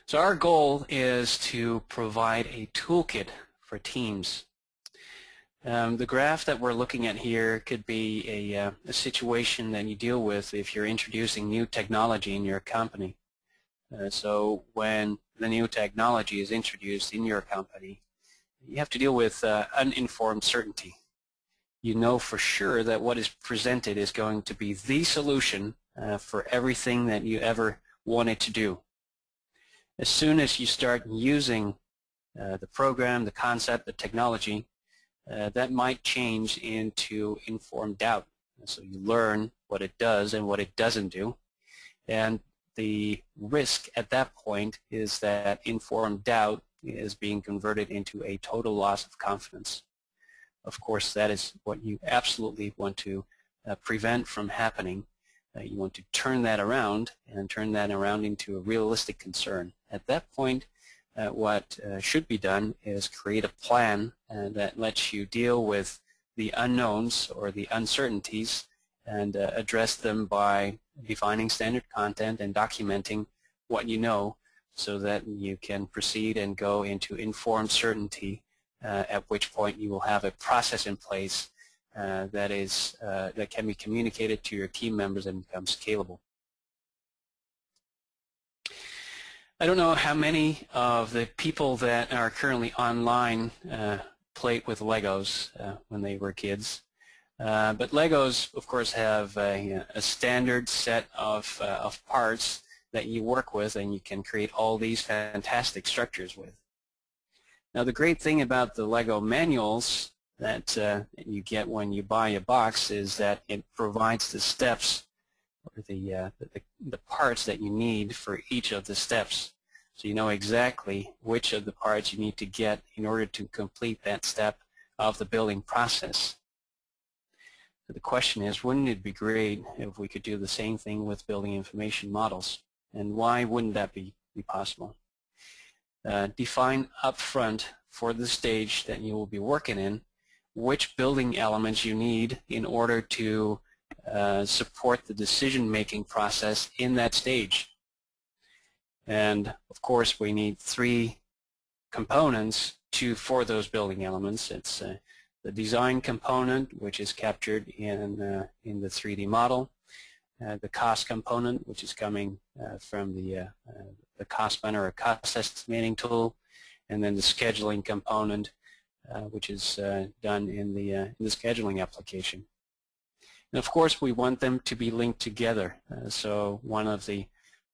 So our goal is to provide a toolkit for teams. The graph that we're looking at here could be a situation that you deal with if you're introducing new technology in your company. So when the new technology is introduced in your company, you have to deal with uninformed certainty. You know for sure that what is presented is going to be the solution for everything that you ever wanted to do. As soon as you start using the program, the concept, the technology, that might change into informed doubt. So you learn what it does and what it doesn't do. And the risk at that point is that informed doubt is being converted into a total loss of confidence. Of course, that is what you absolutely want to prevent from happening. You want to turn that around and turn that around into a realistic concern. At that point, what should be done is create a plan that lets you deal with the unknowns or the uncertainties and address them by defining standard content and documenting what you know so that you can proceed and go into informed certainty, at which point you will have a process in place that can be communicated to your team members and become scalable. I don't know how many of the people that are currently online played with Legos when they were kids, but Legos, of course, have a standard set of parts that you work with, and you can create all these fantastic structures with. Now, the great thing about the Lego manuals that you get when you buy a box is that it provides the steps or the parts that you need for each of the steps. So you know exactly which of the parts you need to get in order to complete that step of the building process. So the question is, wouldn't it be great if we could do the same thing with building information models? And why wouldn't that be possible? Define upfront for the stage that you will be working in which building elements you need in order to support the decision-making process in that stage. And of course, we need 3 components for those building elements. It's the design component, which is captured in the 3D model, the cost component, which is coming from the cost planner or cost estimating tool, and then the scheduling component, which is done in the scheduling application. And of course, we want them to be linked together. So one of the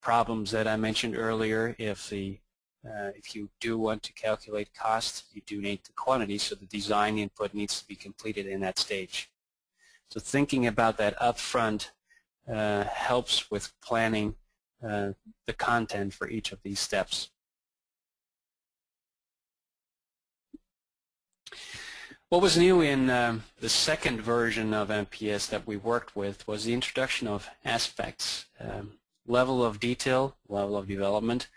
problems that I mentioned earlier, if you do want to calculate cost, you do need the quantity, so the design input needs to be completed in that stage. So thinking about that up front helps with planning the content for each of these steps. What was new in the second version of MPS that we worked with was the introduction of aspects. Level of detail, level of development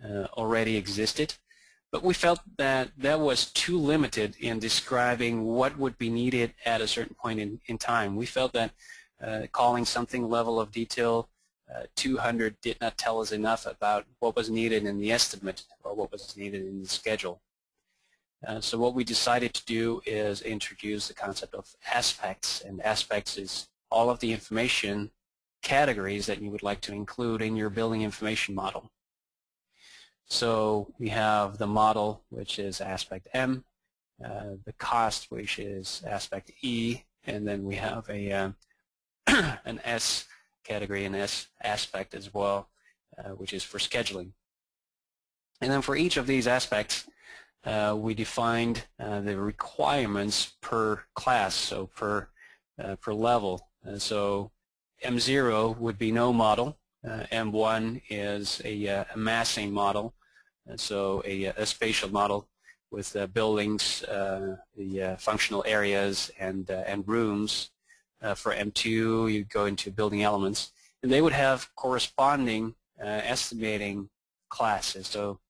already existed, but we felt that that was too limited in describing what would be needed at a certain point in time. We felt that calling something level of detail 200 did not tell us enough about what was needed in the estimate or what was needed in the schedule. So what we decided to do is introduce the concept of aspects, and aspects is all of the information categories that you would like to include in your building information model. So we have the model, which is aspect M, the cost, which is aspect E, and then we have a an S category, an S aspect as well, which is for scheduling. And then for each of these aspects, we defined the requirements per class, so per level. So M0 would be no model. M1 is a massing model, so a spatial model with buildings, the functional areas, and rooms. For M2, you go into building elements, and they would have corresponding estimating classes. So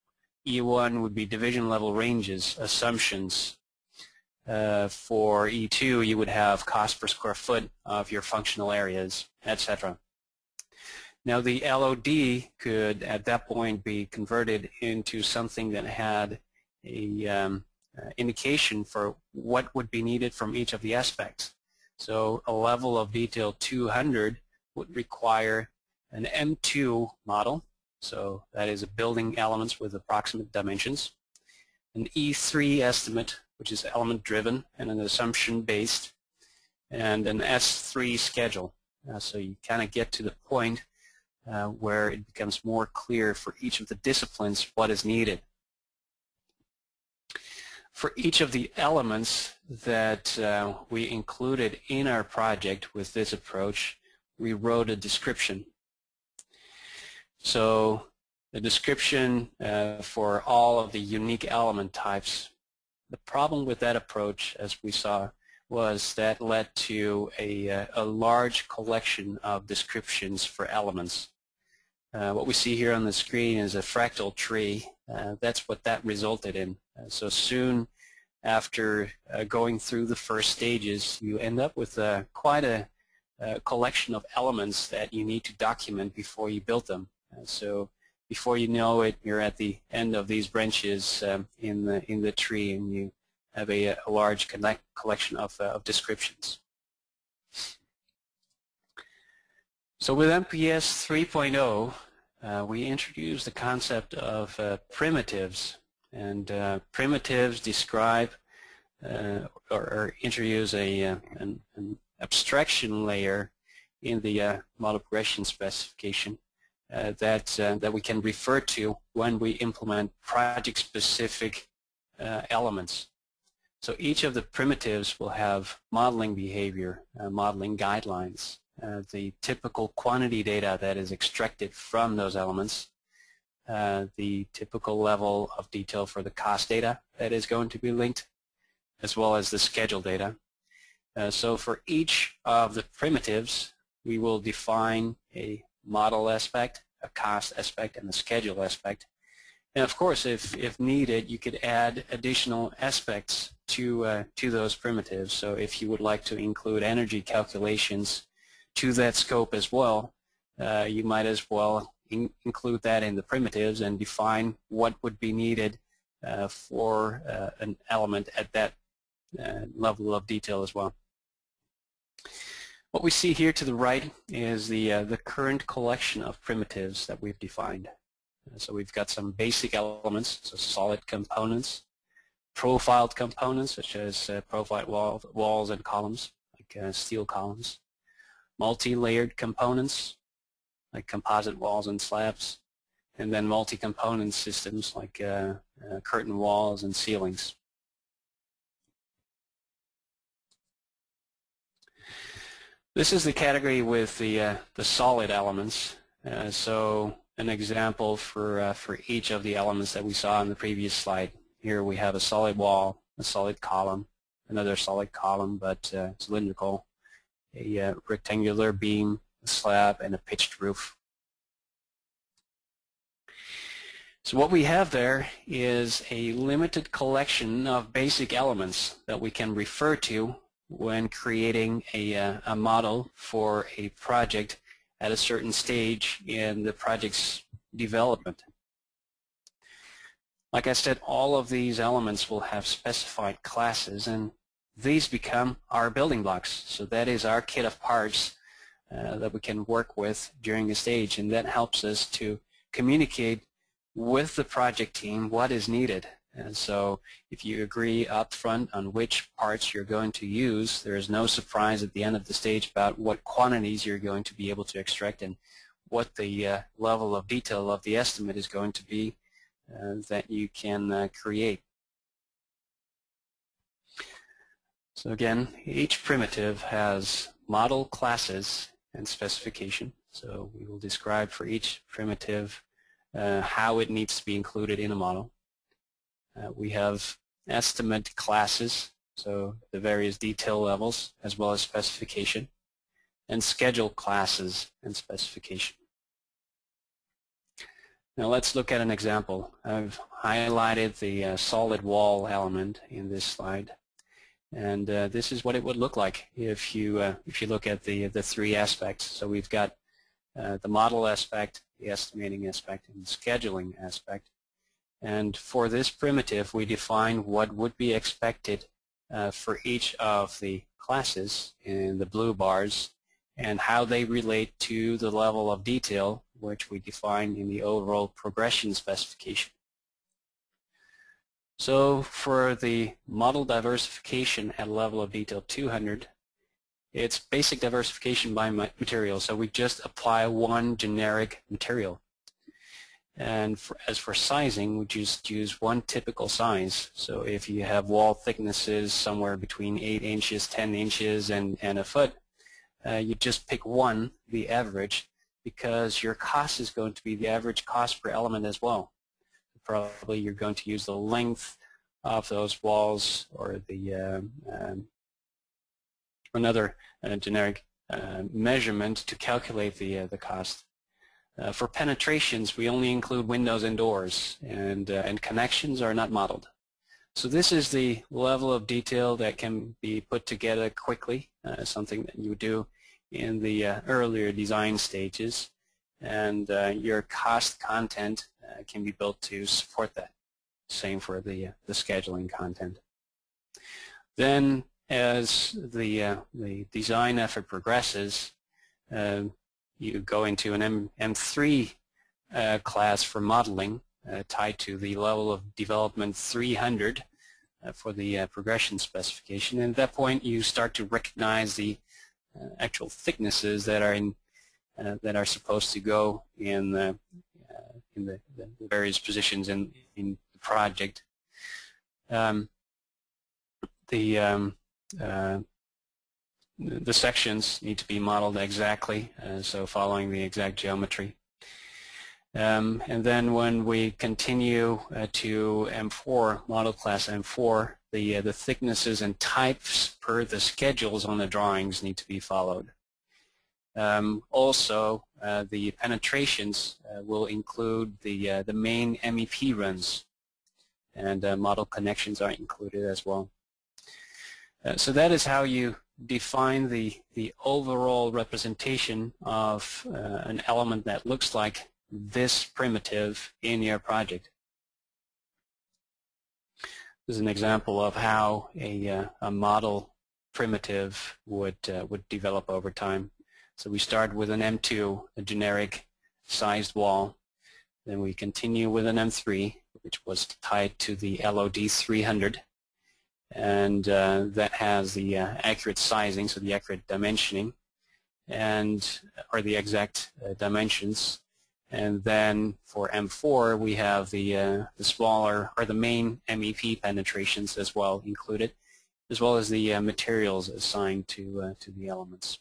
E1 would be division level ranges, assumptions. For E2, you would have cost per square foot of your functional areas, etc. Now the LOD could at that point be converted into something that had a indication for what would be needed from each of the aspects. So a level of detail 200 would require an M2 model, so that is a building elements with approximate dimensions, an E3 estimate, which is element driven and an assumption based, and an S3 schedule. So you kind of get to the point where it becomes more clear for each of the disciplines what is needed. For each of the elements that we included in our project with this approach, we wrote a description. So the description for all of the unique element types. The problem with that approach, as we saw, was that led to a large collection of descriptions for elements. What we see here on the screen is a fractal tree. That's what that resulted in. So soon after going through the first stages, you end up with quite a collection of elements that you need to document before you build them. So before you know it, you're at the end of these branches in the tree, and you have a large collection of descriptions. So with MPS 3.0, we introduced the concept of primitives, and primitives describe or introduce an abstraction layer in the model progression specification that we can refer to when we implement project-specific elements. So each of the primitives will have modeling behavior, modeling guidelines, the typical quantity data that is extracted from those elements, the typical level of detail for the cost data that is going to be linked, as well as the schedule data. So for each of the primitives, we will define a model aspect, a cost aspect, and a schedule aspect. And of course, if needed, you could add additional aspects to those primitives. So if you would like to include energy calculations to that scope as well, you might as well include that in the primitives and define what would be needed for an element at that level of detail as well. What we see here to the right is the current collection of primitives that we've defined. So we've got some basic elements, so solid components, profiled components such as profiled walls and columns, like steel columns, multi-layered components like composite walls and slabs, and then multi-component systems like curtain walls and ceilings. This is the category with the solid elements. So an example for each of the elements that we saw in the previous slide. Here we have a solid wall, a solid column, another solid column but cylindrical, a rectangular beam, a slab, and a pitched roof. So what we have there is a limited collection of basic elements that we can refer to when creating a model for a project at a certain stage in the project's development. Like I said, all of these elements will have specified classes, and these become our building blocks. So that is our kit of parts that we can work with during the stage, and that helps us to communicate with the project team what is needed. And so if you agree up front on which parts you're going to use, there is no surprise at the end of the stage about what quantities you're going to be able to extract and what the level of detail of the estimate is going to be that you can create. So again, each primitive has model classes and specification. So we will describe for each primitive how it needs to be included in a model. We have estimate classes, so the various detail levels as well as specification, and schedule classes and specification. Now let's look at an example. I've highlighted the solid wall element in this slide, and this is what it would look like if you look at the three aspects. So we've got the model aspect, the estimating aspect, and the scheduling aspect. And for this primitive, we define what would be expected for each of the classes in the blue bars and how they relate to the level of detail which we define in the overall progression specification. So for the model diversification at a level of detail 200, it's basic diversification by material, so we just apply one generic material. And as for sizing, we just use one typical size. So if you have wall thicknesses somewhere between 8 inches, 10 inches, and a foot, you just pick one, the average, because your cost is going to be the average cost per element as well. Probably you're going to use the length of those walls or the another generic measurement to calculate the cost. For penetrations, we only include windows and doors, and connections are not modeled. So this is the level of detail that can be put together quickly, something that you would do in the earlier design stages, and your cost content can be built to support that. Same for the scheduling content. Then as the design effort progresses, you go into an M3 class for modeling tied to the level of development 300 for the progression specification. And at that point, you start to recognize the actual thicknesses that are supposed to go in the various positions in the project. The sections need to be modeled exactly, so following the exact geometry. And then when we continue to M4, model class M4, the thicknesses and types per the schedules on the drawings need to be followed. Also, the penetrations will include the main MEP runs, and model connections are included as well. So that is how you define the overall representation of an element that looks like this primitive in your project. This is an example of how a model primitive would develop over time. So we start with an M2, a generic sized wall. Then we continue with an M3, which was tied to the LOD 300. And that has the accurate sizing, so the accurate dimensioning, or the exact dimensions. And then for M4, we have the smaller, or the main MEP penetrations as well included, as well as the materials assigned to the elements.